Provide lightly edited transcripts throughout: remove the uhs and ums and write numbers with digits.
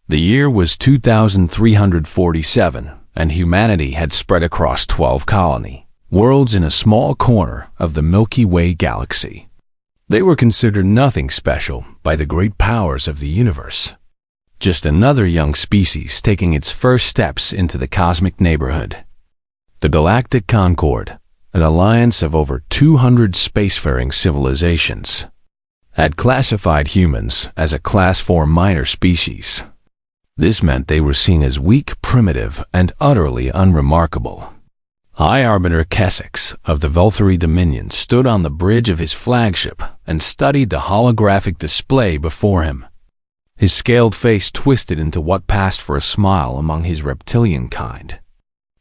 The year was 2347, and humanity had spread across 12 colony worlds in a small corner of the Milky Way galaxy. They were considered nothing special by the great powers of the universe. Just another young species taking its first steps into the cosmic neighborhood. The Galactic Concord, an alliance of over 200 spacefaring civilizations, had classified humans as a Class 4 minor species. This meant they were seen as weak, primitive, and utterly unremarkable. High Arbiter Kessex of the Velthari Dominion stood on the bridge of his flagship and studied the holographic display before him. His scaled face twisted into what passed for a smile among his reptilian kind.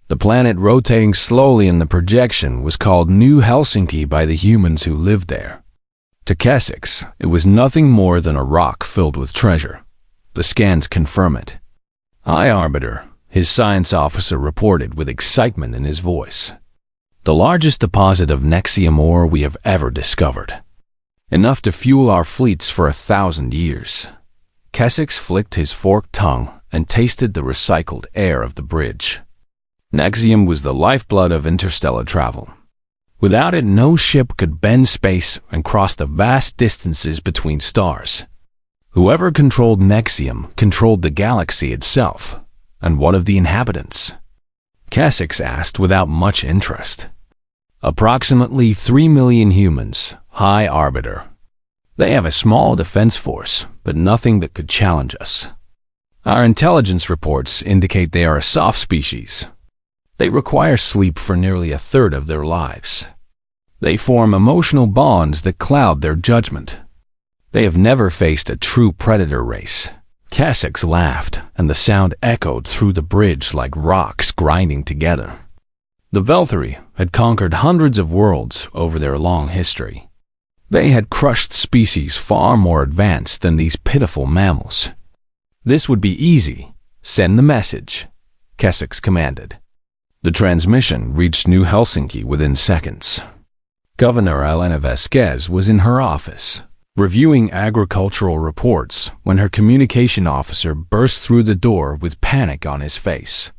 The planet rotating slowly in the projection was called New Helsinki by the humans who lived there. To Kessex, it was nothing more than a rock filled with treasure. The scans confirm it. High Arbiter, his science officer reported with excitement in his voice. The largest deposit of Nexium ore we have ever discovered. Enough to fuel our fleets for 1,000 years. Kessex flicked his forked tongue and tasted the recycled air of the bridge. Nexium was the lifeblood of interstellar travel. Without it, no ship could bend space and cross the vast distances between stars. Whoever controlled Nexium controlled the galaxy itself. And what of the inhabitants? Kessex asked without much interest. Approximately 3 million humans, High Arbiter. They have a small defense force, but nothing that could challenge us. Our intelligence reports indicate they are a soft species. They require sleep for nearly a third of their lives. They form emotional bonds that cloud their judgment. They have never faced a true predator race. Kessex laughed, and the sound echoed through the bridge like rocks grinding together. The Velthari had conquered hundreds of worlds over their long history. They had crushed species far more advanced than these pitiful mammals. This would be easy. Send the message, Kessex commanded. The transmission reached New Helsinki within seconds. Governor Elena Vasquez was in her office, reviewing agricultural reports when her communication officer burst through the door with panic on his face.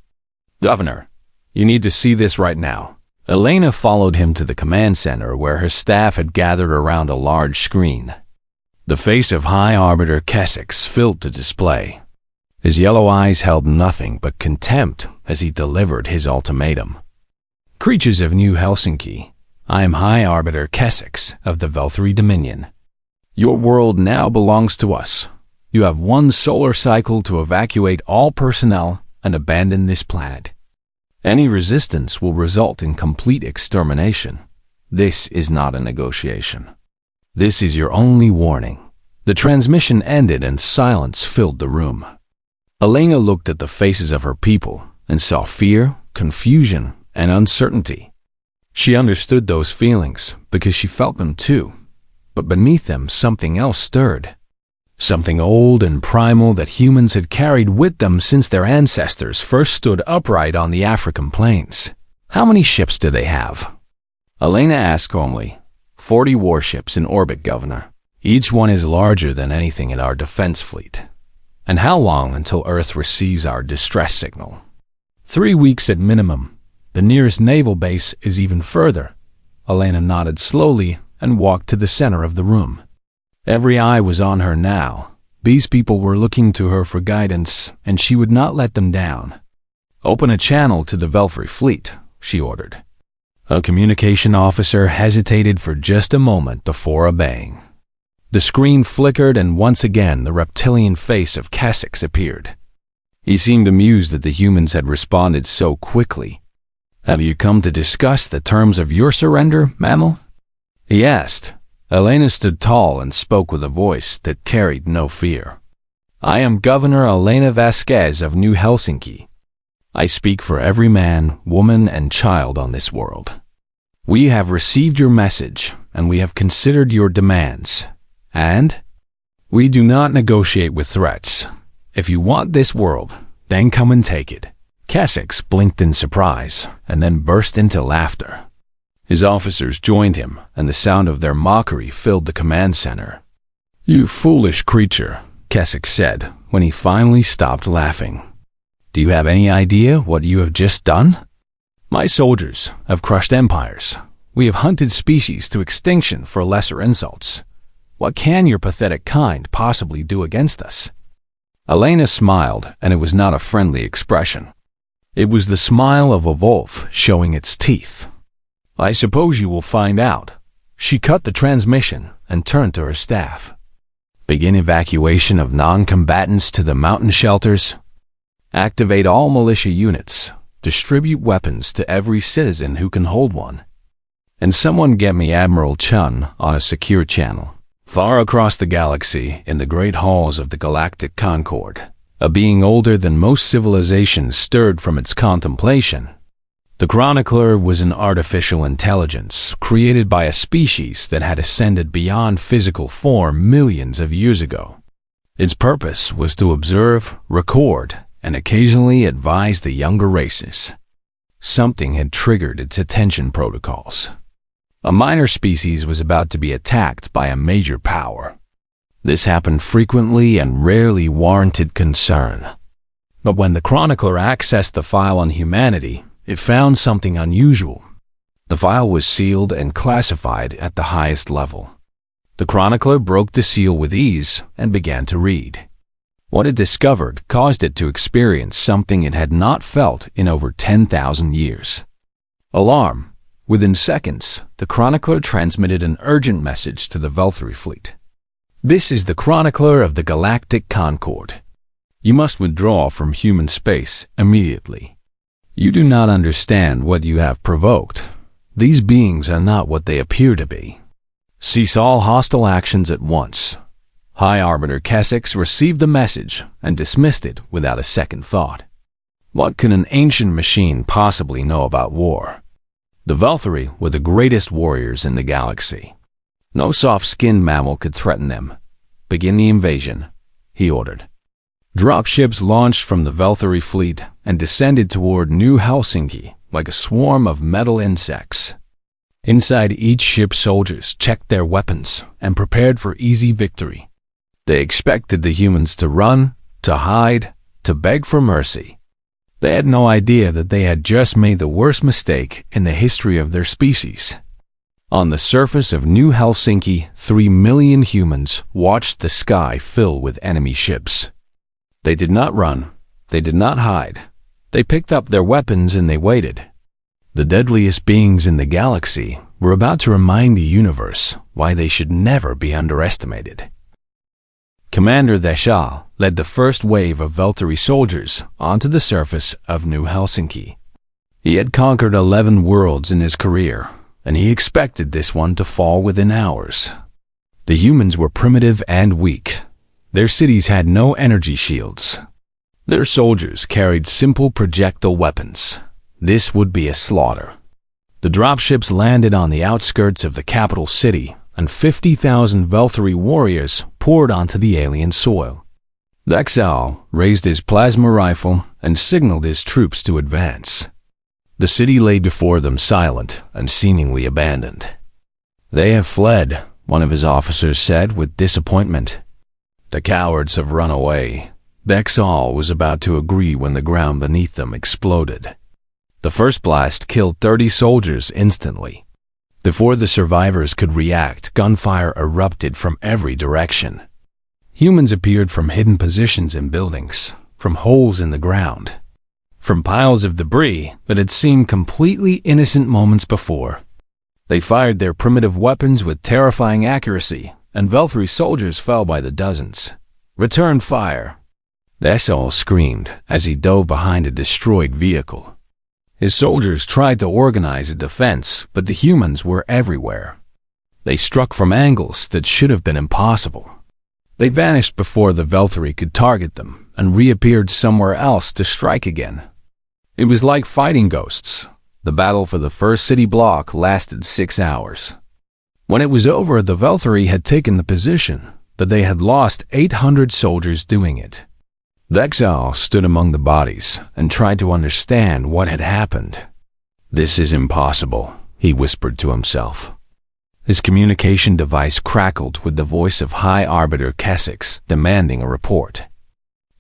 "Governor, you need to see this right now." Elena followed him to the command center where her staff had gathered around a large screen. The face of High Arbiter Kessex filled the display. His yellow eyes held nothing but contempt as he delivered his ultimatum. "Creatures of New Helsinki, I am High Arbiter Kessex of the Velthari Dominion. Your world now belongs to us. You have 1 solar cycle to evacuate all personnel and abandon this planet. Any resistance will result in complete extermination. This is not a negotiation. This is your only warning." The transmission ended and silence filled the room. Elena looked at the faces of her people and saw fear, confusion, and uncertainty. She understood those feelings because she felt them too. But beneath them something else stirred. Something old and primal that humans had carried with them since their ancestors first stood upright on the African plains. "How many ships do they have?" Elena asked calmly. 40 warships in orbit, Governor. Each one is larger than anything in our defense fleet. "And how long until Earth receives our distress signal?" 3 weeks at minimum. The nearest naval base is even further. Elena nodded slowly and walked to the center of the room. Every eye was on her now. These people were looking to her for guidance, and she would not let them down. "Open a channel to the Velthari fleet," she ordered. A communication officer hesitated for just a moment before obeying. The screen flickered, and once again the reptilian face of Kessex appeared. He seemed amused that the humans had responded so quickly. "Have you come to discuss the terms of your surrender, mammal?" he asked. Elena stood tall and spoke with a voice that carried no fear. "I am Governor Elena Vasquez of New Helsinki. I speak for every man, woman, and child on this world. We have received your message, and we have considered your demands. And we do not negotiate with threats. If you want this world, then come and take it." Kessex blinked in surprise and then burst into laughter. His officers joined him, and the sound of their mockery filled the command center. "You foolish creature," Kessex said, when he finally stopped laughing. "Do you have any idea what you have just done? My soldiers have crushed empires. We have hunted species to extinction for lesser insults. What can your pathetic kind possibly do against us?" Elena smiled, and it was not a friendly expression. It was the smile of a wolf showing its teeth. "I suppose you will find out." She cut the transmission and turned to her staff. "Begin evacuation of non-combatants to the mountain shelters. Activate all militia units. Distribute weapons to every citizen who can hold one. And someone get me Admiral Chun on a secure channel. Far across the galaxy, in the great halls of the Galactic Concord, a being older than most civilizations stirred from its contemplation. The Chronicler was an artificial intelligence created by a species that had ascended beyond physical form millions of years ago. Its purpose was to observe, record, and occasionally advise the younger races. Something had triggered its attention protocols. A minor species was about to be attacked by a major power. This happened frequently and rarely warranted concern. But when the Chronicler accessed the file on humanity, it found something unusual. The file was sealed and classified at the highest level. The Chronicler broke the seal with ease and began to read. What it discovered caused it to experience something it had not felt in over 10,000 years. Alarm! Within seconds, the Chronicler transmitted an urgent message to the Velthary fleet. "This is the Chronicler of the Galactic Concord. You must withdraw from human space immediately. You do not understand what you have provoked. These beings are not what they appear to be. Cease all hostile actions at once." High Arbiter Kessex received the message and dismissed it without a second thought. What can an ancient machine possibly know about war? The Velthary were the greatest warriors in the galaxy. No soft-skinned mammal could threaten them. "Begin the invasion," he ordered. Dropships launched from the Velthary fleet and descended toward New Helsinki like a swarm of metal insects. Inside each ship, soldiers checked their weapons and prepared for easy victory. They expected the humans to run, to hide, to beg for mercy. They had no idea that they had just made the worst mistake in the history of their species. On the surface of New Helsinki, 3 million humans watched the sky fill with enemy ships. They did not run. They did not hide. They picked up their weapons and they waited. The deadliest beings in the galaxy were about to remind the universe why they should never be underestimated. Commander Deshal led the first wave of Velthary soldiers onto the surface of New Helsinki. He had conquered 11 worlds in his career, and he expected this one to fall within hours. The humans were primitive and weak. Their cities had no energy shields. Their soldiers carried simple projectile weapons. This would be a slaughter. The dropships landed on the outskirts of the capital city, and 50,000 Velthary warriors poured onto the alien soil. Dexal raised his plasma rifle and signaled his troops to advance. The city lay before them silent and seemingly abandoned. "They have fled," one of his officers said with disappointment. "The cowards have run away." Dexal was about to agree when the ground beneath them exploded. The first blast killed 30 soldiers instantly. Before the survivors could react, gunfire erupted from every direction. Humans appeared from hidden positions in buildings, from holes in the ground, from piles of debris that had seemed completely innocent moments before. They fired their primitive weapons with terrifying accuracy, and Velthary soldiers fell by the dozens. "Return fire!" Deshal screamed as he dove behind a destroyed vehicle. His soldiers tried to organize a defense, but the humans were everywhere. They struck from angles that should have been impossible. They vanished before the Velthary could target them and reappeared somewhere else to strike again. It was like fighting ghosts. The battle for the first city block lasted 6 hours. When it was over, the Velthary had taken the position that they had lost 800 soldiers doing it. Dexal stood among the bodies and tried to understand what had happened. "This is impossible," he whispered to himself. His communication device crackled with the voice of High Arbiter Kessex demanding a report.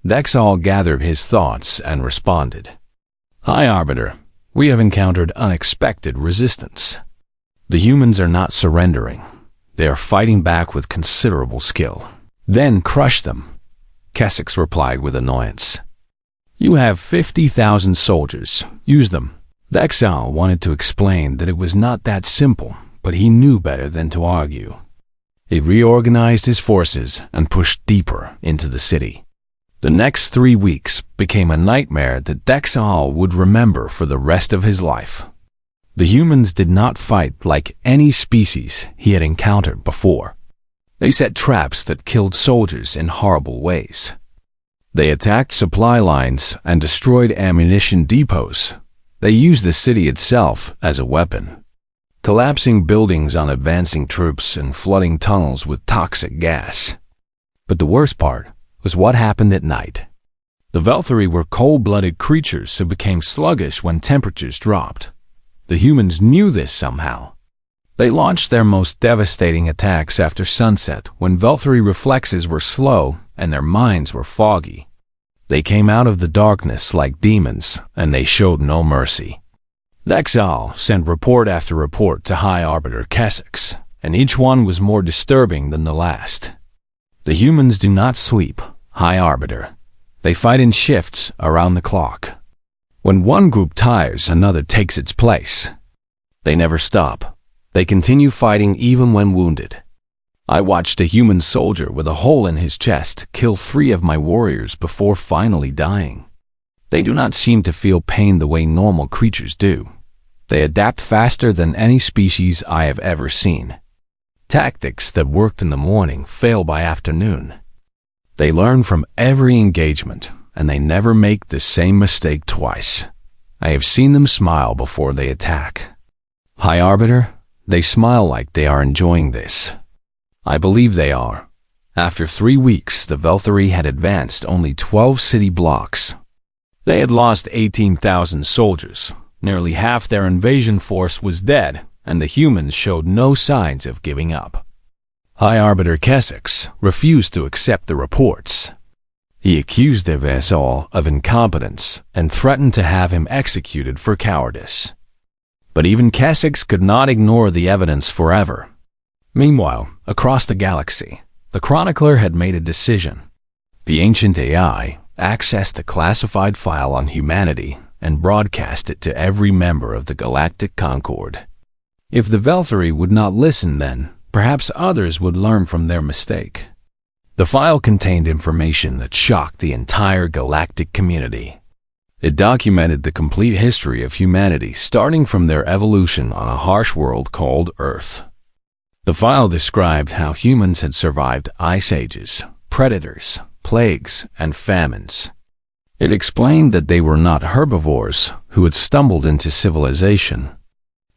Dexal gathered his thoughts and responded. High Arbiter, we have encountered unexpected resistance. The humans are not surrendering. They are fighting back with considerable skill. Then crush them. Kessex replied with annoyance. You have 50,000 soldiers. Use them. Dexal wanted to explain that it was not that simple, but he knew better than to argue. He reorganized his forces and pushed deeper into the city. The next 3 weeks became a nightmare that Dexal would remember for the rest of his life. The humans did not fight like any species he had encountered before. They set traps that killed soldiers in horrible ways. They attacked supply lines and destroyed ammunition depots. They used the city itself as a weapon, collapsing buildings on advancing troops and flooding tunnels with toxic gas. But the worst part was what happened at night. The Velthari were cold-blooded creatures who became sluggish when temperatures dropped. The humans knew this somehow. They launched their most devastating attacks after sunset when Velthari reflexes were slow and their minds were foggy. They came out of the darkness like demons, and they showed no mercy. Dexal sent report after report to High Arbiter Kessex, and each one was more disturbing than the last. The humans do not sleep, High Arbiter. They fight in shifts around the clock. When one group tires, another takes its place. They never stop. They continue fighting even when wounded. I watched a human soldier with a hole in his chest kill 3 of my warriors before finally dying. They do not seem to feel pain the way normal creatures do. They adapt faster than any species I have ever seen. Tactics that worked in the morning fail by afternoon. They learn from every engagement, and they never make the same mistake twice. I have seen them smile before they attack. High Arbiter, they smile like they are enjoying this. I believe they are. After 3 weeks, the Velthari had advanced only 12 city blocks. They had lost 18,000 soldiers. Nearly half their invasion force was dead, and the humans showed no signs of giving up. High Arbiter Kessex refused to accept the reports. He accused their vassal of incompetence and threatened to have him executed for cowardice. But even Kessex could not ignore the evidence forever. Meanwhile, across the galaxy, the Chronicler had made a decision. The ancient AI accessed a classified file on humanity and broadcast it to every member of the Galactic Concord. If the Velthari would not listen then, perhaps others would learn from their mistake. The file contained information that shocked the entire galactic community. It documented the complete history of humanity starting from their evolution on a harsh world called Earth. The file described how humans had survived ice ages, predators, plagues, and famines. It explained that they were not herbivores who had stumbled into civilization.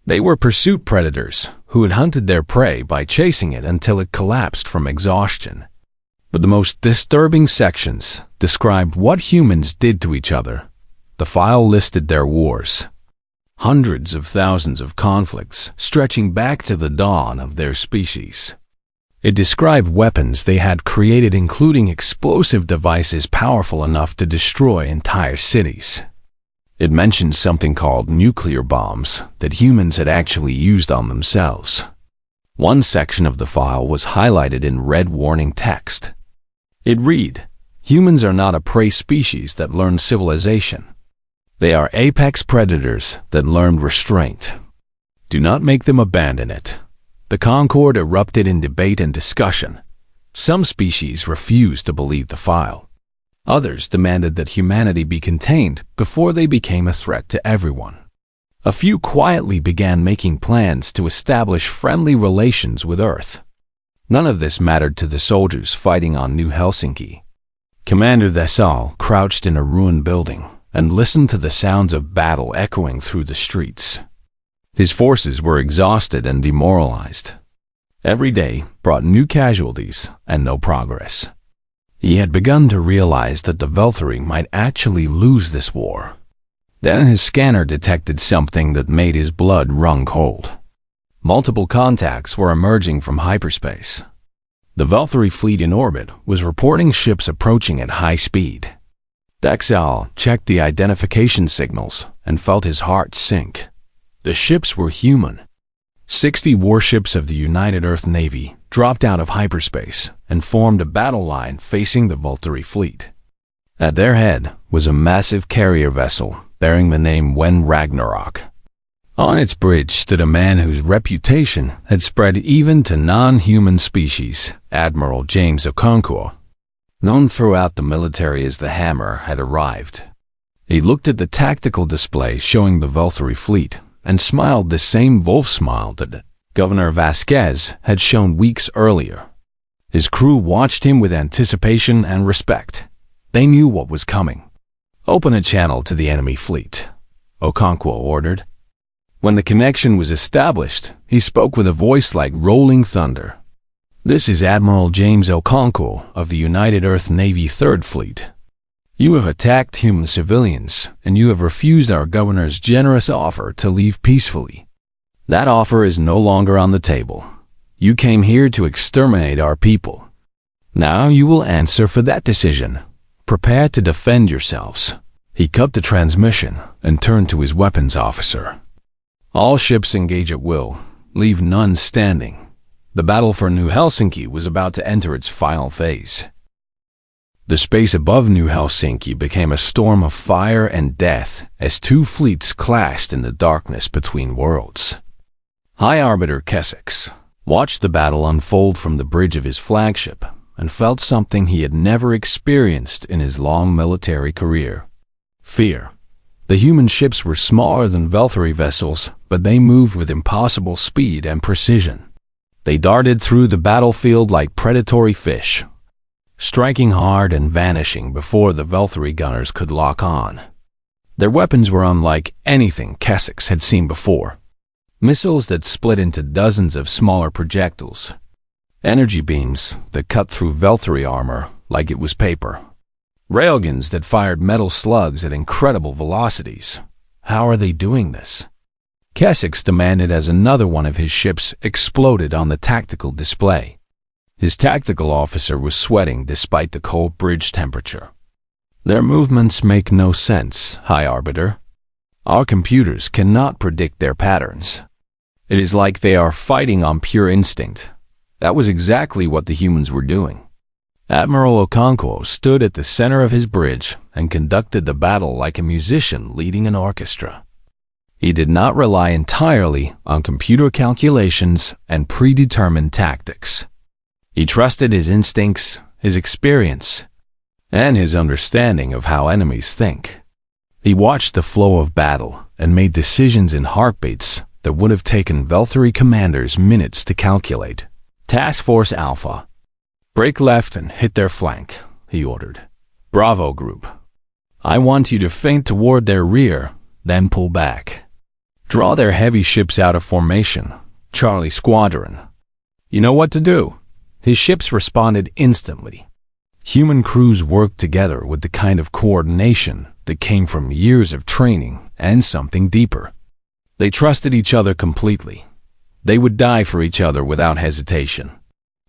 They were pursuit predators who had hunted their prey by chasing it until it collapsed from exhaustion. But the most disturbing sections described what humans did to each other. The file listed their wars. Hundreds of thousands of conflicts stretching back to the dawn of their species. It described weapons they had created, including explosive devices powerful enough to destroy entire cities. It mentioned something called nuclear bombs that humans had actually used on themselves. One section of the file was highlighted in red warning text. It read, "Humans are not a prey species that learned civilization. They are apex predators that learned restraint. Do not make them abandon it." The Concord erupted in debate and discussion. Some species refused to believe the file. Others demanded that humanity be contained before they became a threat to everyone. A few quietly began making plans to establish friendly relations with Earth. None of this mattered to the soldiers fighting on New Helsinki. Commander Thessal crouched in a ruined building and listened to the sounds of battle echoing through the streets. His forces were exhausted and demoralized. Every day brought new casualties and no progress. He had begun to realize that the Velthari might actually lose this war. Then his scanner detected something that made his blood run cold. Multiple contacts were emerging from hyperspace. The Valkyrie fleet in orbit was reporting ships approaching at high speed. Dexal checked the identification signals and felt his heart sink. The ships were human. 60 warships of the United Earth Navy dropped out of hyperspace and formed a battle line facing the Valkyrie fleet. At their head was a massive carrier vessel bearing the name Wen Ragnarok. On its bridge stood a man whose reputation had spread even to non-human species, Admiral James Okonkwo. Known throughout the military as the Hammer, had arrived. He looked at the tactical display showing the Valkyrie fleet and smiled the same wolf smile that Governor Vasquez had shown weeks earlier. His crew watched him with anticipation and respect. They knew what was coming. "Open a channel to the enemy fleet," Okonkwo ordered. When the connection was established, he spoke with a voice like rolling thunder. "This is Admiral James Okonkwo of the United Earth Navy 3rd Fleet. You have attacked human civilians, and you have refused our governor's generous offer to leave peacefully. That offer is no longer on the table. You came here to exterminate our people. Now you will answer for that decision. Prepare to defend yourselves." He cut the transmission and turned to his weapons officer. "All ships engage at will. Leave none standing." The battle for New Helsinki was about to enter its final phase. The space above New Helsinki became a storm of fire and death as two fleets clashed in the darkness between worlds. High Arbiter Kessex watched the battle unfold from the bridge of his flagship and felt something he had never experienced in his long military career: fear. The human ships were smaller than Valkyrie vessels, but they moved with impossible speed and precision. They darted through the battlefield like predatory fish, striking hard and vanishing before the Valkyrie gunners could lock on. Their weapons were unlike anything Kessex had seen before. Missiles that split into dozens of smaller projectiles. Energy beams that cut through Valkyrie armor like it was paper. Railguns that fired metal slugs at incredible velocities. How are they doing this? Kessex demanded as another one of his ships exploded on the tactical display. His tactical officer was sweating despite the cold bridge temperature. "Their movements make no sense, High Arbiter. Our computers cannot predict their patterns. It is like they are fighting on pure instinct." That was exactly what the humans were doing. Admiral Okonkwo stood at the center of his bridge and conducted the battle like a musician leading an orchestra. He did not rely entirely on computer calculations and predetermined tactics. He trusted his instincts, his experience, and his understanding of how enemies think. He watched the flow of battle and made decisions in heartbeats that would have taken Valkyrie commanders minutes to calculate. "Task Force Alpha, break left and hit their flank," he ordered. "Bravo Group, I want you to feint toward their rear, then pull back. Draw their heavy ships out of formation. Charlie Squadron, you know what to do." His ships responded instantly. Human crews worked together with the kind of coordination that came from years of training and something deeper. They trusted each other completely. They would die for each other without hesitation.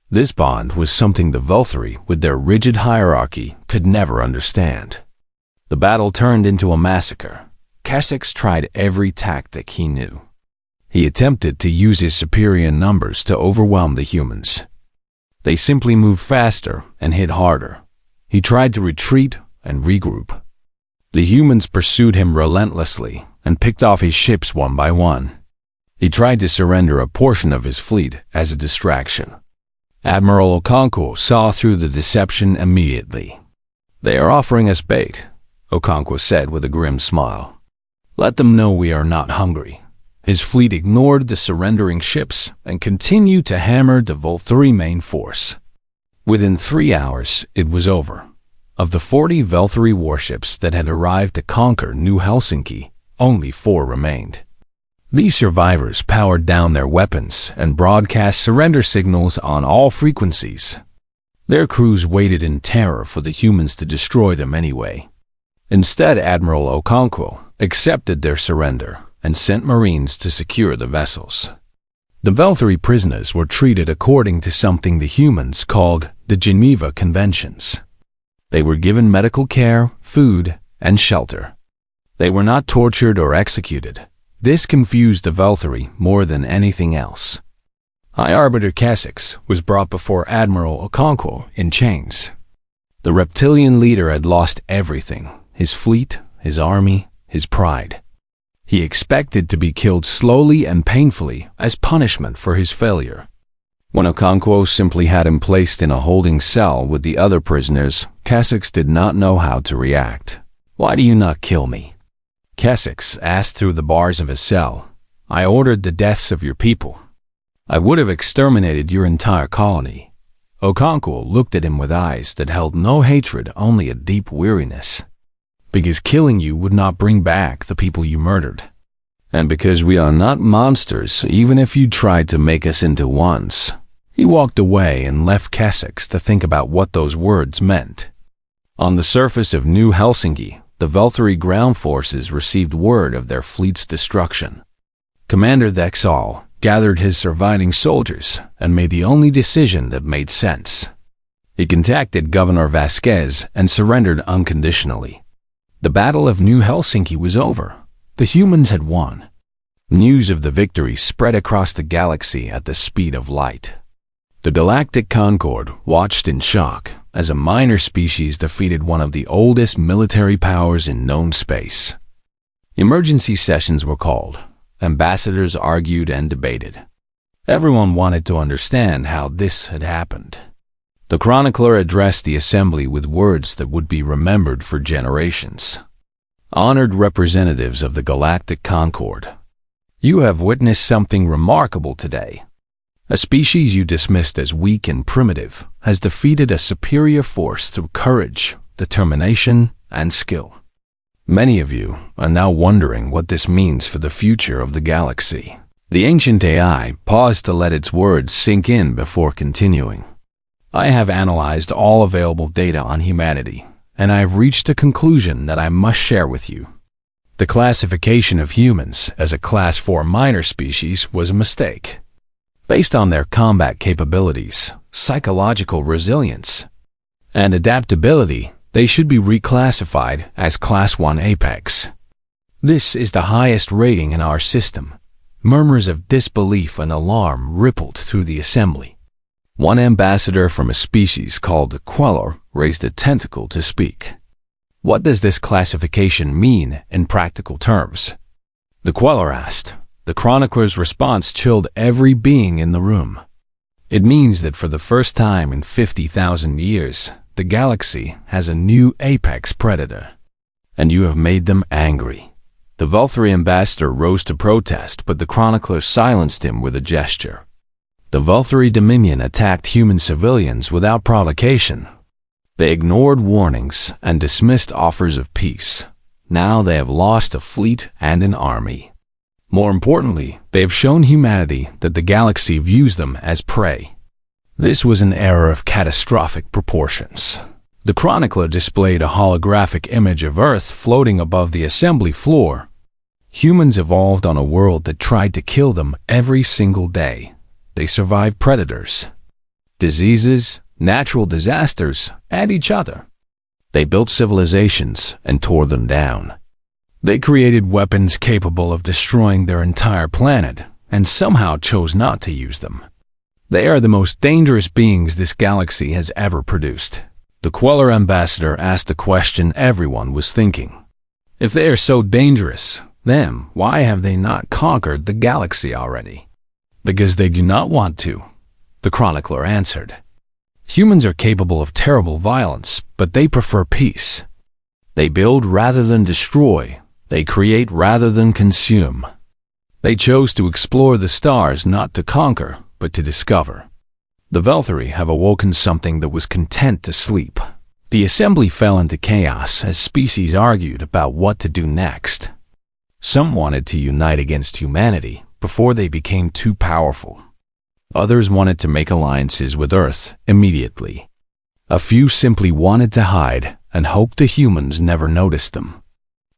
This bond was something the Valkyrie, with their rigid hierarchy, could never understand. The battle turned into a massacre. Kessex tried every tactic he knew. He attempted to use his superior numbers to overwhelm the humans. They simply moved faster and hit harder. He tried to retreat and regroup. The humans pursued him relentlessly and picked off his ships one by one. He tried to surrender a portion of his fleet as a distraction. Admiral Okonkwo saw through the deception immediately. "They are offering us bait," Okonkwo said with a grim smile. "Let them know we are not hungry." His fleet ignored the surrendering ships and continued to hammer the Valkyrie main force. Within 3 hours, it was over. Of the 40 Valkyrie warships that had arrived to conquer New Helsinki, only 4 remained. These survivors powered down their weapons and broadcast surrender signals on all frequencies. Their crews waited in terror for the humans to destroy them anyway. Instead, Admiral Okonkwo accepted their surrender and sent Marines to secure the vessels. The Velthari prisoners were treated according to something the humans called the Geneva Conventions. They were given medical care, food, and shelter. They were not tortured or executed. This confused the Velthari more than anything else. High Arbiter Kessex was brought before Admiral Okonkwo in chains. The reptilian leader had lost everything: his fleet, his army, his pride. He expected to be killed slowly and painfully as punishment for his failure. When Okonkwo simply had him placed in a holding cell with the other prisoners, Kessex did not know how to react. "Why do you not kill me?" Kessex asked through the bars of his cell. "I ordered the deaths of your people. I would have exterminated your entire colony." Okonkwo looked at him with eyes that held no hatred, only a deep weariness. "Because killing you would not bring back the people you murdered. And because we are not monsters, even if you tried to make us into ones." He walked away and left Kessex to think about what those words meant. On the surface of New Helsinki, the Velthari ground forces received word of their fleet's destruction. Commander Thexall gathered his surviving soldiers and made the only decision that made sense. He contacted Governor Vasquez and surrendered unconditionally. The Battle of New Helsinki was over. The humans had won. News of the victory spread across the galaxy at the speed of light. The Galactic Concord watched in shock as a minor species defeated one of the oldest military powers in known space. Emergency sessions were called. Ambassadors argued and debated. Everyone wanted to understand how this had happened. The chronicler addressed the assembly with words that would be remembered for generations. "Honored representatives of the Galactic Concord, you have witnessed something remarkable today. A species you dismissed as weak and primitive has defeated a superior force through courage, determination, and skill. Many of you are now wondering what this means for the future of the galaxy." The ancient AI paused to let its words sink in before continuing. "I have analyzed all available data on humanity, and I have reached a conclusion that I must share with you. The classification of humans as a Class 4 minor species was a mistake. Based on their combat capabilities, psychological resilience, and adaptability, they should be reclassified as Class 1 Apex. This is the highest rating in our system." Murmurs of disbelief and alarm rippled through the assembly. One ambassador from a species called the Queller raised a tentacle to speak. "What does this classification mean in practical terms?" The Queller asked. The chronicler's response chilled every being in the room. "It means that for the first time in 50,000 years, the galaxy has a new apex predator. And you have made them angry." The Velthari ambassador rose to protest, but the chronicler silenced him with a gesture. The Velthari Dominion attacked human civilians without provocation. They ignored warnings and dismissed offers of peace. Now they have lost a fleet and an army. More importantly, they have shown humanity that the galaxy views them as prey. This was an error of catastrophic proportions. The chronicler displayed a holographic image of Earth floating above the assembly floor. Humans evolved on a world that tried to kill them every single day. They survived predators, diseases, natural disasters, and each other. They built civilizations and tore them down. They created weapons capable of destroying their entire planet and somehow chose not to use them. They are the most dangerous beings this galaxy has ever produced. The Queller ambassador asked the question everyone was thinking. If they are so dangerous, then why have they not conquered the galaxy already? Because they do not want to, the chronicler answered. Humans are capable of terrible violence, but they prefer peace. They build rather than destroy. They create rather than consume. They chose to explore the stars not to conquer, but to discover. The Velthari have awoken something that was content to sleep. The assembly fell into chaos as species argued about what to do next. Some wanted to unite against humanity before they became too powerful. Others wanted to make alliances with Earth immediately. A few simply wanted to hide and hoped the humans never noticed them.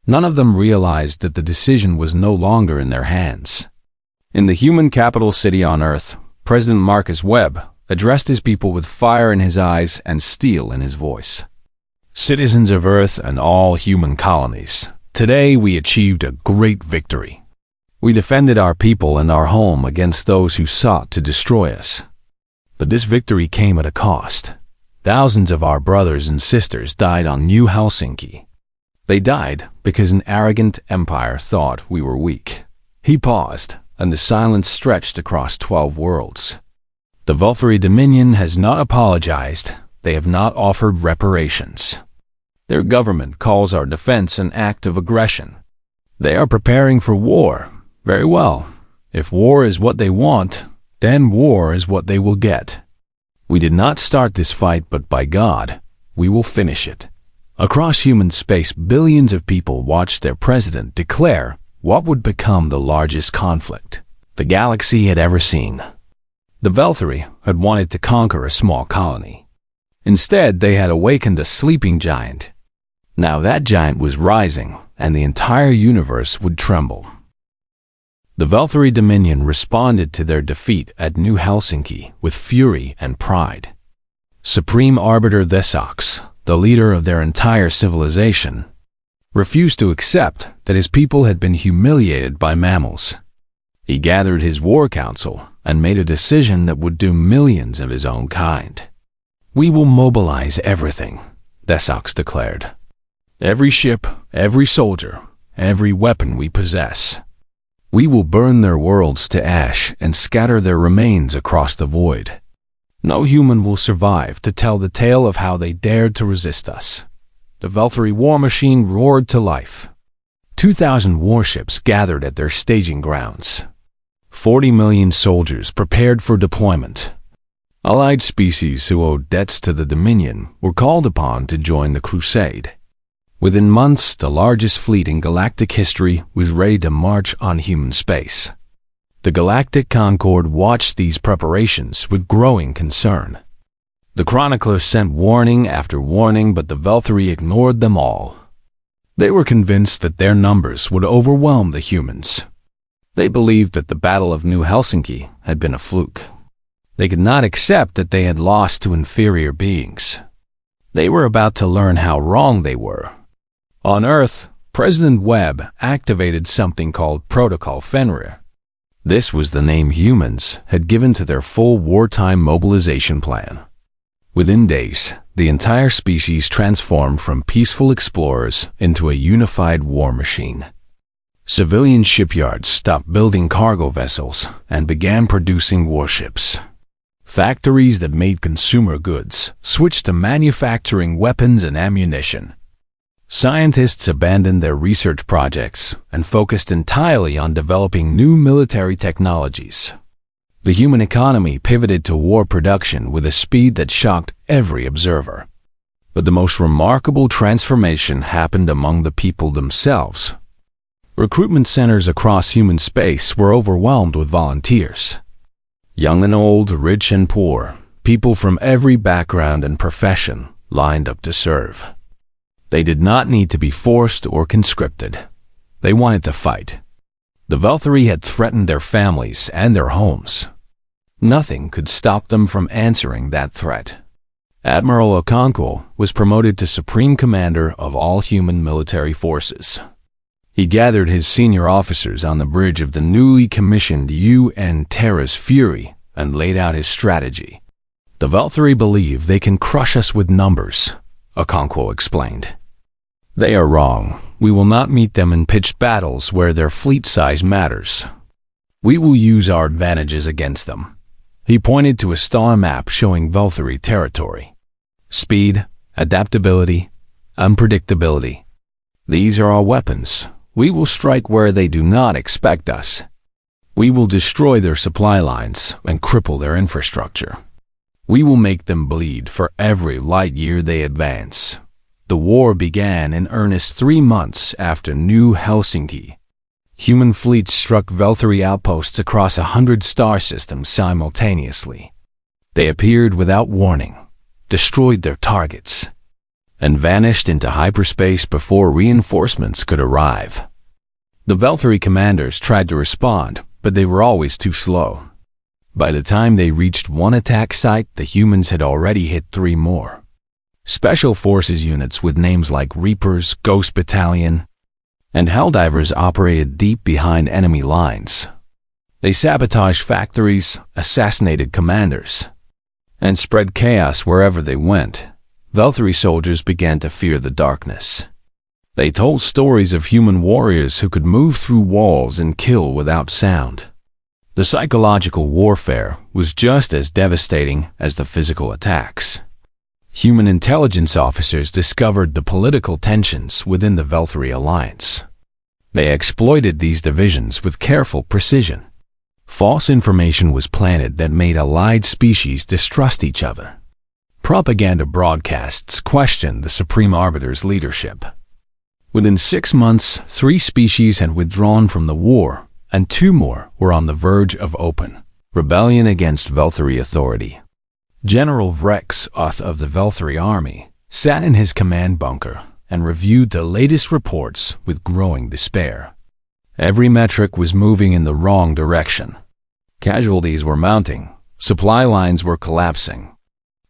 None of them realized that the decision was no longer in their hands. In the human capital city on Earth, President Marcus Webb addressed his people with fire in his eyes and steel in his voice. Citizens of Earth and all human colonies, today we achieved a great victory. We defended our people and our home against those who sought to destroy us. But this victory came at a cost. Thousands of our brothers and sisters died on New Helsinki. They died because an arrogant empire thought we were weak. He paused, and the silence stretched across 12 worlds. The Valkyrie Dominion has not apologized. They have not offered reparations. Their government calls our defense an act of aggression. They are preparing for war. Very well. If war is what they want, then war is what they will get. We did not start this fight, but by God, we will finish it. Across human space, billions of people watched their president declare what would become the largest conflict the galaxy had ever seen. The Valkyrie had wanted to conquer a small colony. Instead, they had awakened a sleeping giant. Now that giant was rising, and the entire universe would tremble. The Valkyrie Dominion responded to their defeat at New Helsinki with fury and pride. Supreme Arbiter Thesox, the leader of their entire civilization, refused to accept that his people had been humiliated by mammals. He gathered his war council and made a decision that would doom millions of his own kind. We will mobilize everything, Thesox declared. Every ship, every soldier, every weapon we possess. We will burn their worlds to ash and scatter their remains across the void. No human will survive to tell the tale of how they dared to resist us. The Valkyrie war machine roared to life. 2,000 warships gathered at their staging grounds. 40 million soldiers prepared for deployment. Allied species who owed debts to the Dominion were called upon to join the crusade. Within months, the largest fleet in galactic history was ready to march on human space. The Galactic Concord watched these preparations with growing concern. The chronicler sent warning after warning, but the Valkyrie ignored them all. They were convinced that their numbers would overwhelm the humans. They believed that the Battle of New Helsinki had been a fluke. They could not accept that they had lost to inferior beings. They were about to learn how wrong they were. On Earth, President Webb activated something called Protocol Fenrir. This was the name humans had given to their full wartime mobilization plan. Within days, the entire species transformed from peaceful explorers into a unified war machine. Civilian shipyards stopped building cargo vessels and began producing warships. Factories that made consumer goods switched to manufacturing weapons and ammunition. Scientists abandoned their research projects and focused entirely on developing new military technologies. The human economy pivoted to war production with a speed that shocked every observer. But the most remarkable transformation happened among the people themselves. Recruitment centers across human space were overwhelmed with volunteers. Young and old, rich and poor, people from every background and profession lined up to serve. They did not need to be forced or conscripted. They wanted to fight. The Valkyrie had threatened their families and their homes. Nothing could stop them from answering that threat. Admiral Okonkwo was promoted to Supreme Commander of all human military forces. He gathered his senior officers on the bridge of the newly commissioned UN Terra's Fury and laid out his strategy. The Valkyrie believe they can crush us with numbers, Okonkwo explained. They are wrong. We will not meet them in pitched battles where their fleet size matters. We will use our advantages against them. He pointed to a star map showing Valkyrie territory. Speed, adaptability, unpredictability. These are our weapons. We will strike where they do not expect us. We will destroy their supply lines and cripple their infrastructure. We will make them bleed for every light year they advance. The war began in earnest 3 months after New Helsinki. Human fleets struck Valkyrie outposts across 100 star systems simultaneously. They appeared without warning, destroyed their targets, and vanished into hyperspace before reinforcements could arrive. The Valkyrie commanders tried to respond, but they were always too slow. By the time they reached one attack site, the humans had already hit 3 more. Special Forces units with names like Reapers, Ghost Battalion, and Helldivers operated deep behind enemy lines. They sabotaged factories, assassinated commanders, and spread chaos wherever they went. Velthari soldiers began to fear the darkness. They told stories of human warriors who could move through walls and kill without sound. The psychological warfare was just as devastating as the physical attacks. Human intelligence officers discovered the political tensions within the Velthari alliance. They exploited these divisions with careful precision. False information was planted that made allied species distrust each other. Propaganda broadcasts questioned the Supreme Arbiter's leadership. Within 6 months, 3 species had withdrawn from the war, and 2 more were on the verge of open rebellion against Velthari authority. General Vrexoth of the Velthari army sat in his command bunker and reviewed the latest reports with growing despair. Every metric was moving in the wrong direction. Casualties were mounting, supply lines were collapsing.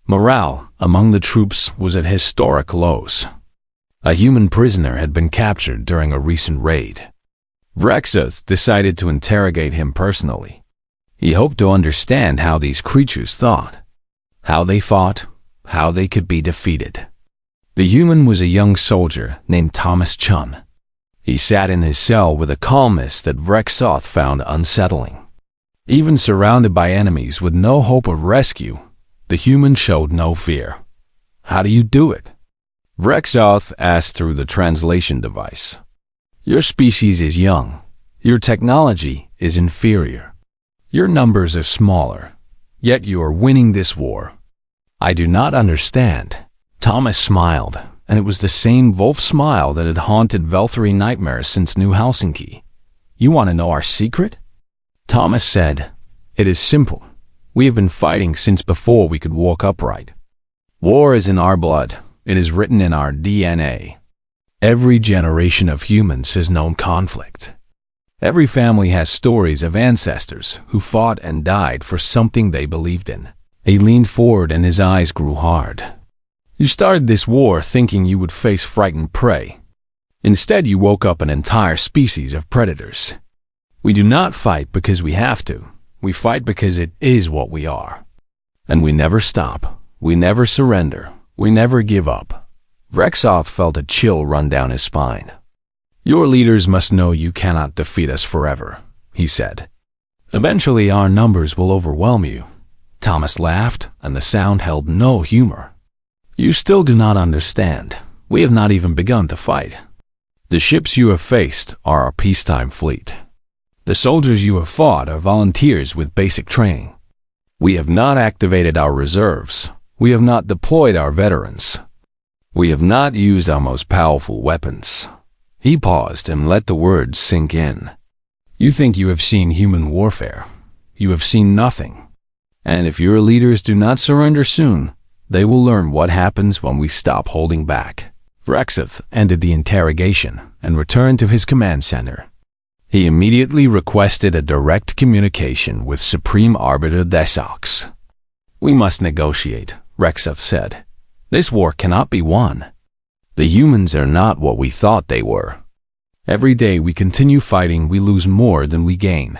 Morale among the troops was at historic lows. A human prisoner had been captured during a recent raid. Vrexoth decided to interrogate him personally. He hoped to understand how these creatures thought, how they fought, how they could be defeated. The human was a young soldier named Thomas Chun. He sat in his cell with a calmness that Vrexoth found unsettling. Even surrounded by enemies with no hope of rescue, the human showed no fear. "How do you do it?" Vrexoth asked through the translation device. "Your species is young. Your technology is inferior. Your numbers are smaller. Yet you are winning this war. I do not understand." Thomas smiled, and it was the same wolf smile that had haunted Velthari nightmares since New Helsinki. "You want to know our secret?" Thomas said, "It is simple. We have been fighting since before we could walk upright. War is in our blood. It is written in our DNA. Every generation of humans has known conflict. Every family has stories of ancestors who fought and died for something they believed in." He leaned forward and his eyes grew hard. "You started this war thinking you would face frightened prey. Instead, you woke up an entire species of predators. We do not fight because we have to. We fight because it is what we are. And we never stop. We never surrender. We never give up." Vrexoth felt a chill run down his spine. "Your leaders must know you cannot defeat us forever," he said. "Eventually our numbers will overwhelm you." Thomas laughed, and the sound held no humor. "You still do not understand. We have not even begun to fight. The ships you have faced are our peacetime fleet. The soldiers you have fought are volunteers with basic training. We have not activated our reserves. We have not deployed our veterans. We have not used our most powerful weapons." He paused and let the words sink in. "You think you have seen human warfare. You have seen nothing. And if your leaders do not surrender soon, they will learn what happens when we stop holding back." Vrexoth ended the interrogation and returned to his command center. He immediately requested a direct communication with Supreme Arbiter Desox. "We must negotiate," Vrexoth said. "This war cannot be won. The humans are not what we thought they were. Every day we continue fighting, we lose more than we gain."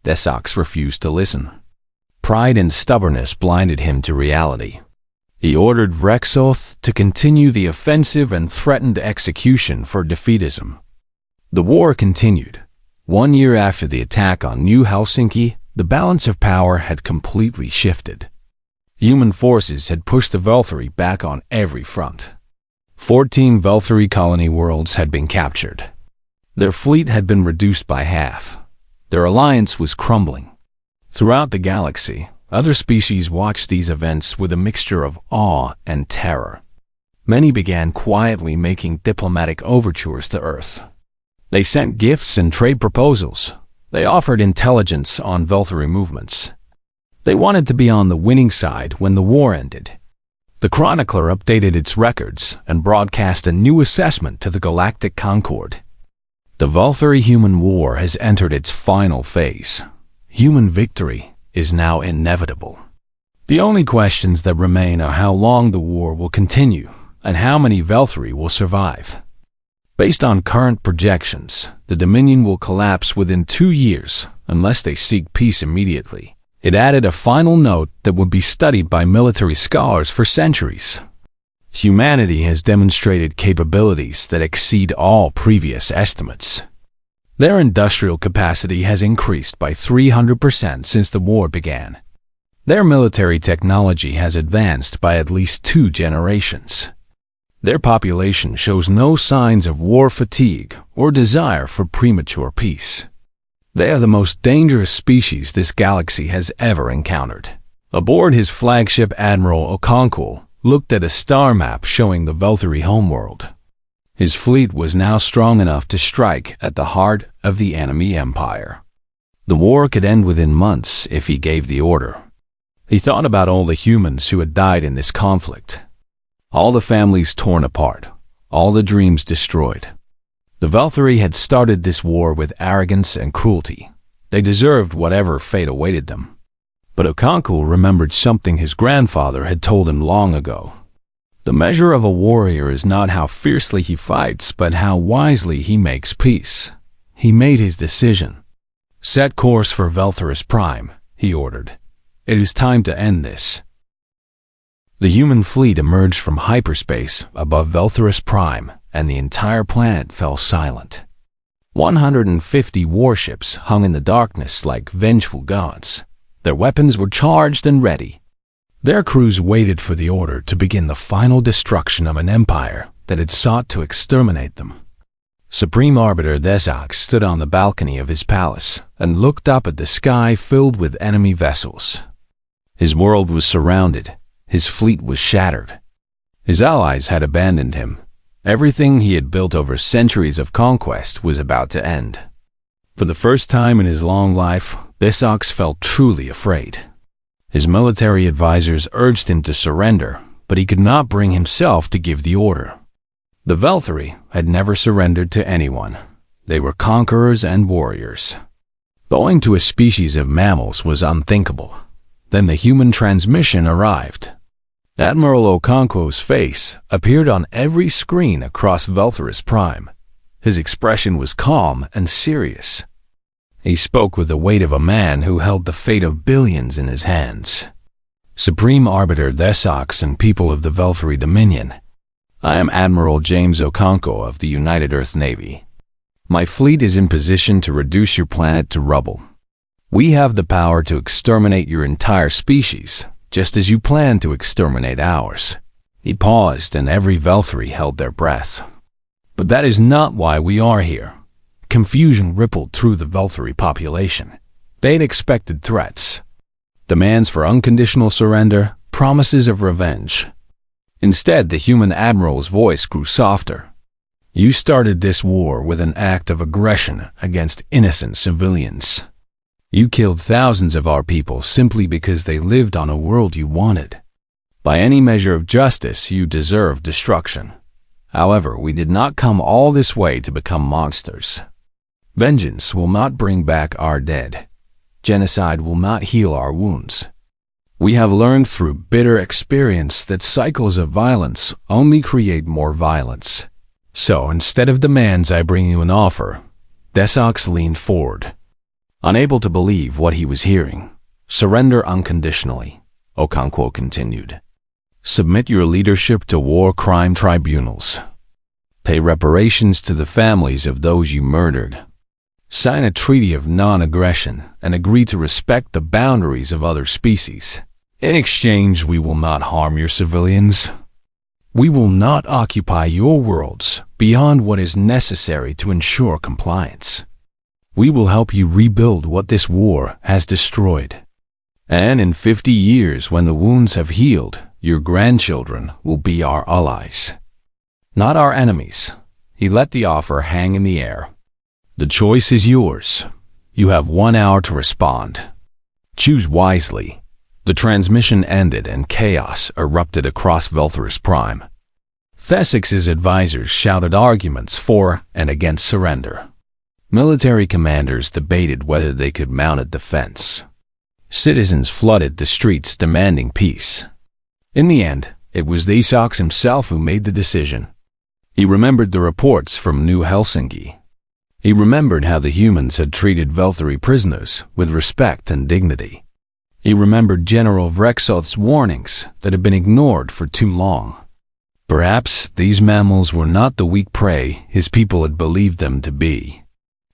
Desox refused to listen. Pride and stubbornness blinded him to reality. He ordered Vrexoth to continue the offensive and threatened execution for defeatism. The war continued. 1 year after the attack on New Helsinki, the balance of power had completely shifted. Human forces had pushed the Velthari back on every front. 14 Velthari colony worlds had been captured. Their fleet had been reduced by half. Their alliance was crumbling. Throughout the galaxy, other species watched these events with a mixture of awe and terror. Many began quietly making diplomatic overtures to Earth. They sent gifts and trade proposals. They offered intelligence on Velthari movements. They wanted to be on the winning side when the war ended. The Chronicler updated its records and broadcast a new assessment to the Galactic Concord. The Velthari human war has entered its final phase. Human victory is now inevitable. The only questions that remain are how long the war will continue and how many Velthari will survive. Based on current projections, the Dominion will collapse within 2 years unless they seek peace immediately. It added a final note that would be studied by military scholars for centuries. Humanity has demonstrated capabilities that exceed all previous estimates. Their industrial capacity has increased by 300% since the war began. Their military technology has advanced by at least 2 generations. Their population shows no signs of war fatigue or desire for premature peace. They are the most dangerous species this galaxy has ever encountered. Aboard his flagship, Admiral Okonkwo looked at a star map showing the Velthari homeworld. His fleet was now strong enough to strike at the heart of the enemy empire. The war could end within months if he gave the order. He thought about all the humans who had died in this conflict. All the families torn apart, all the dreams destroyed. The Velthari had started this war with arrogance and cruelty. They deserved whatever fate awaited them. But Okonkwo remembered something his grandfather had told him long ago. The measure of a warrior is not how fiercely he fights, but how wisely he makes peace. He made his decision. Set course for Veltharis Prime, he ordered. It is time to end this. The human fleet emerged from hyperspace above Veltharis Prime, and the entire planet fell silent. 150 warships hung in the darkness like vengeful gods. Their weapons were charged and ready. Their crews waited for the order to begin the final destruction of an empire that had sought to exterminate them. Supreme Arbiter Desox stood on the balcony of his palace and looked up at the sky filled with enemy vessels. His world was surrounded. His fleet was shattered. His allies had abandoned him. Everything he had built over centuries of conquest was about to end. For the first time in his long life, Desox felt truly afraid. His military advisors urged him to surrender, but he could not bring himself to give the order. The Velthari had never surrendered to anyone. They were conquerors and warriors. Going to a species of mammals was unthinkable. Then the human transmission arrived. Admiral Okonkwo's face appeared on every screen across Veltharis Prime. His expression was calm and serious. He spoke with the weight of a man who held the fate of billions in his hands. Supreme Arbiter Desox and people of the Velthari Dominion, I am Admiral James Okonkwo of the United Earth Navy. My fleet is in position to reduce your planet to rubble. We have the power to exterminate your entire species, just as you plan to exterminate ours. He paused, and every Velthari held their breath. But that is not why we are here. Confusion rippled through the Velthari population. They'd expected threats, demands for unconditional surrender, promises of revenge. Instead, the human admiral's voice grew softer. You started this war with an act of aggression against innocent civilians. You killed thousands of our people simply because they lived on a world you wanted. By any measure of justice, you deserve destruction. However, we did not come all this way to become monsters. Vengeance will not bring back our dead. Genocide will not heal our wounds. We have learned through bitter experience that cycles of violence only create more violence. So, instead of demands, I bring you an offer. Desox leaned forward, unable to believe what he was hearing. Surrender unconditionally, Okonkwo continued. Submit your leadership to war crime tribunals. Pay reparations to the families of those you murdered. Sign a treaty of non-aggression and agree to respect the boundaries of other species. In exchange, we will not harm your civilians. We will not occupy your worlds beyond what is necessary to ensure compliance. We will help you rebuild what this war has destroyed. And in 50 years, when the wounds have healed, your grandchildren will be our allies, not our enemies. He let the offer hang in the air. The choice is yours. You have 1 hour to respond. Choose wisely. The transmission ended and chaos erupted across Veltharis Prime. Thesix's advisors shouted arguments for and against surrender. Military commanders debated whether they could mount a defense. Citizens flooded the streets demanding peace. In the end, it was the Sox himself who made the decision. He remembered the reports from New Helsinki. He remembered how the humans had treated Velthari prisoners with respect and dignity. He remembered General Vrexoth's warnings that had been ignored for too long. Perhaps these mammals were not the weak prey his people had believed them to be.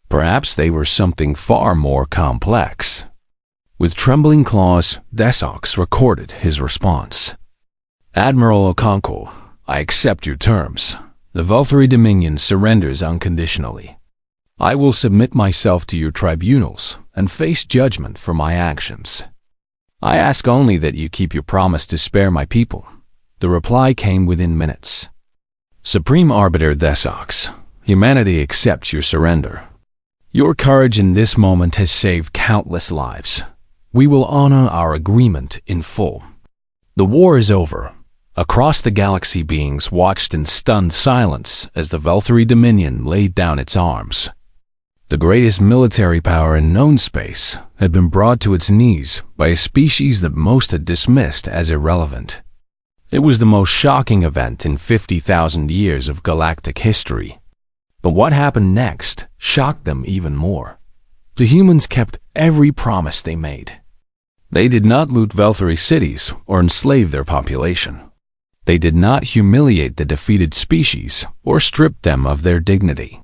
Perhaps they were something far more complex. With trembling claws, Desox recorded his response. Admiral Okonkwo, I accept your terms. The Velthari Dominion surrenders unconditionally. I will submit myself to your tribunals and face judgment for my actions. I ask only that you keep your promise to spare my people. The reply came within minutes. Supreme Arbiter Desox, humanity accepts your surrender. Your courage in this moment has saved countless lives. We will honor our agreement in full. The war is over. Across the galaxy, beings watched in stunned silence as the Velthari Dominion laid down its arms. The greatest military power in known space had been brought to its knees by a species that most had dismissed as irrelevant. It was the most shocking event in 50,000 years of galactic history. But what happened next shocked them even more. The humans kept every promise they made. They did not loot Velthari cities or enslave their population. They did not humiliate the defeated species or strip them of their dignity.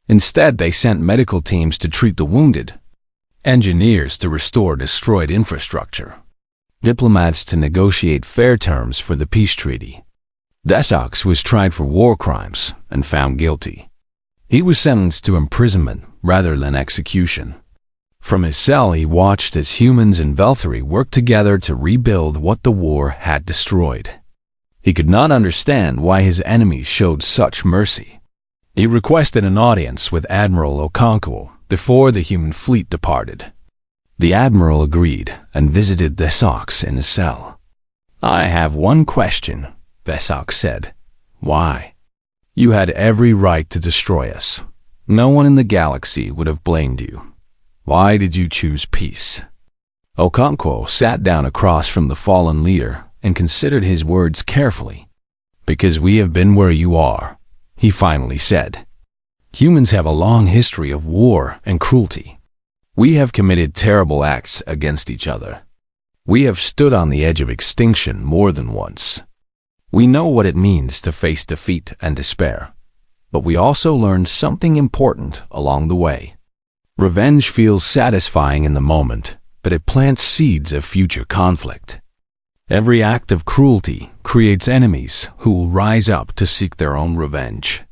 Instead, they sent medical teams to treat the wounded, engineers to restore destroyed infrastructure, diplomats to negotiate fair terms for the peace treaty. Desox was tried for war crimes and found guilty. He was sentenced to imprisonment rather than execution. From his cell, he watched as humans in Velthari worked together to rebuild what the war had destroyed. He could not understand why his enemies showed such mercy. He requested an audience with Admiral Okonkwo before the human fleet departed. The Admiral agreed and visited Desox in his cell. I have one question, Desox said. Why? You had every right to destroy us. No one in the galaxy would have blamed you. Why did you choose peace? Okonkwo sat down across from the fallen leader and considered his words carefully. Because we have been where you are, he finally said. Humans have a long history of war and cruelty. We have committed terrible acts against each other. We have stood on the edge of extinction more than once. We know what it means to face defeat and despair, but we also learned something important along the way. Revenge feels satisfying in the moment, but it plants seeds of future conflict. Every act of cruelty creates enemies who will rise up to seek their own revenge.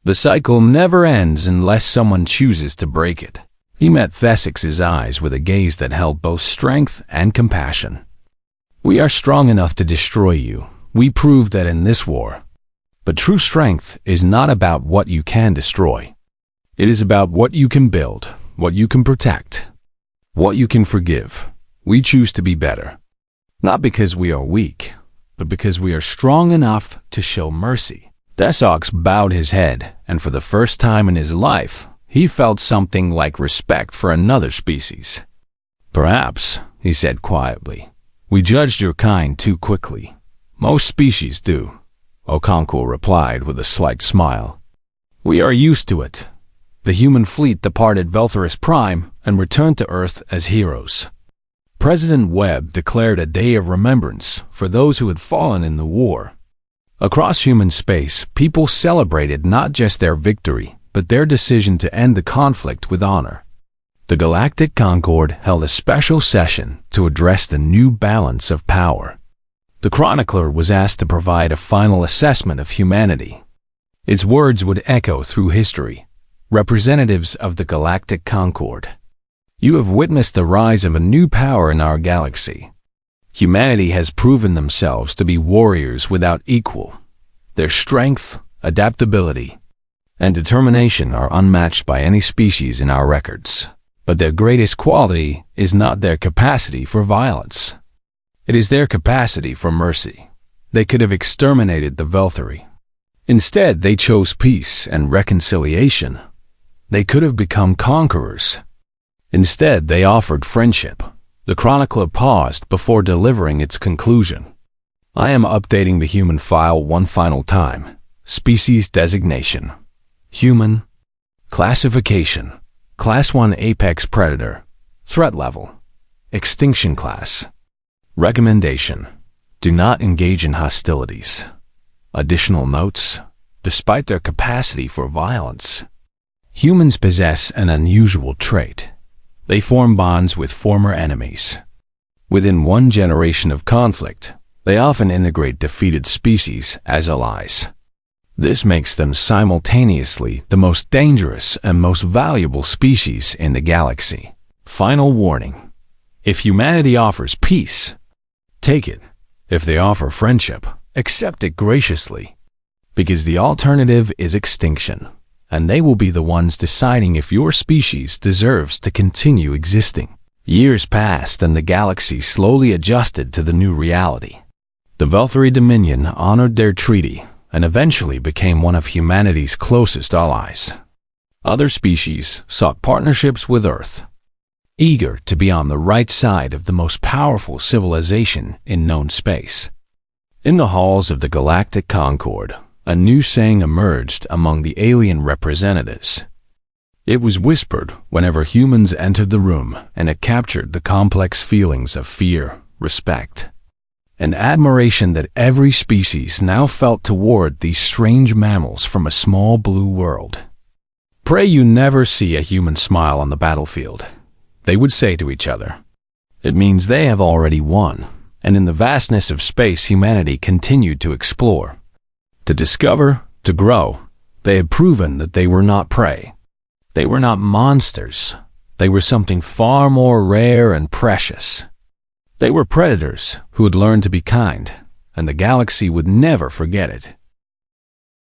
The cycle never ends unless someone chooses to break it. He met Thesix's eyes with a gaze that held both strength and compassion. We are strong enough to destroy you. We proved that in this war. But true strength is not about what you can destroy. It is about what you can build, what you can protect, what you can forgive. We choose to be better. Not because we are weak, but because we are strong enough to show mercy. Desox bowed his head, and for the first time in his life, he felt something like respect for another species. Perhaps, he said quietly, we judged your kind too quickly. Most species do, Okonkwo replied with a slight smile. We are used to it. The human fleet departed Veltharis Prime and returned to Earth as heroes. President Webb declared a day of remembrance for those who had fallen in the war. Across human space, people celebrated not just their victory, but their decision to end the conflict with honor. The Galactic Concord held a special session to address the new balance of power. The chronicler was asked to provide a final assessment of humanity. Its words would echo through history. Representatives of the Galactic Concord, you have witnessed the rise of a new power in our galaxy. Humanity has proven themselves to be warriors without equal. Their strength, adaptability, and determination are unmatched by any species in our records. But their greatest quality is not their capacity for violence. It is their capacity for mercy. They could have exterminated the Velthari. Instead, they chose peace and reconciliation. They could have become conquerors. Instead, they offered friendship. The chronicler paused before delivering its conclusion. I am updating the human file one final time. Species designation: human. Classification: Class 1 Apex Predator. Threat level: Extinction class. Recommendation: do not engage in hostilities. Additional notes: despite their capacity for violence, humans possess an unusual trait. They form bonds with former enemies. Within one generation of conflict, they often integrate defeated species as allies. This makes them simultaneously the most dangerous and most valuable species in the galaxy. Final warning: if humanity offers peace, take it. If they offer friendship, accept it graciously. Because the alternative is extinction, and they will be the ones deciding if your species deserves to continue existing. Years passed and the galaxy slowly adjusted to the new reality. The Velthari Dominion honored their treaty and eventually became one of humanity's closest allies. Other species sought partnerships with Earth, eager to be on the right side of the most powerful civilization in known space. In the halls of the Galactic Concord, a new saying emerged among the alien representatives. It was whispered whenever humans entered the room, and it captured the complex feelings of fear, respect, and admiration that every species now felt toward these strange mammals from a small blue world. Pray you never see a human smile on the battlefield, they would say to each other. It means they have already won, and in the vastness of space humanity continued to explore, to discover, to grow. They had proven that they were not prey. They were not monsters. They were something far more rare and precious. They were predators who had learned to be kind, and the galaxy would never forget it.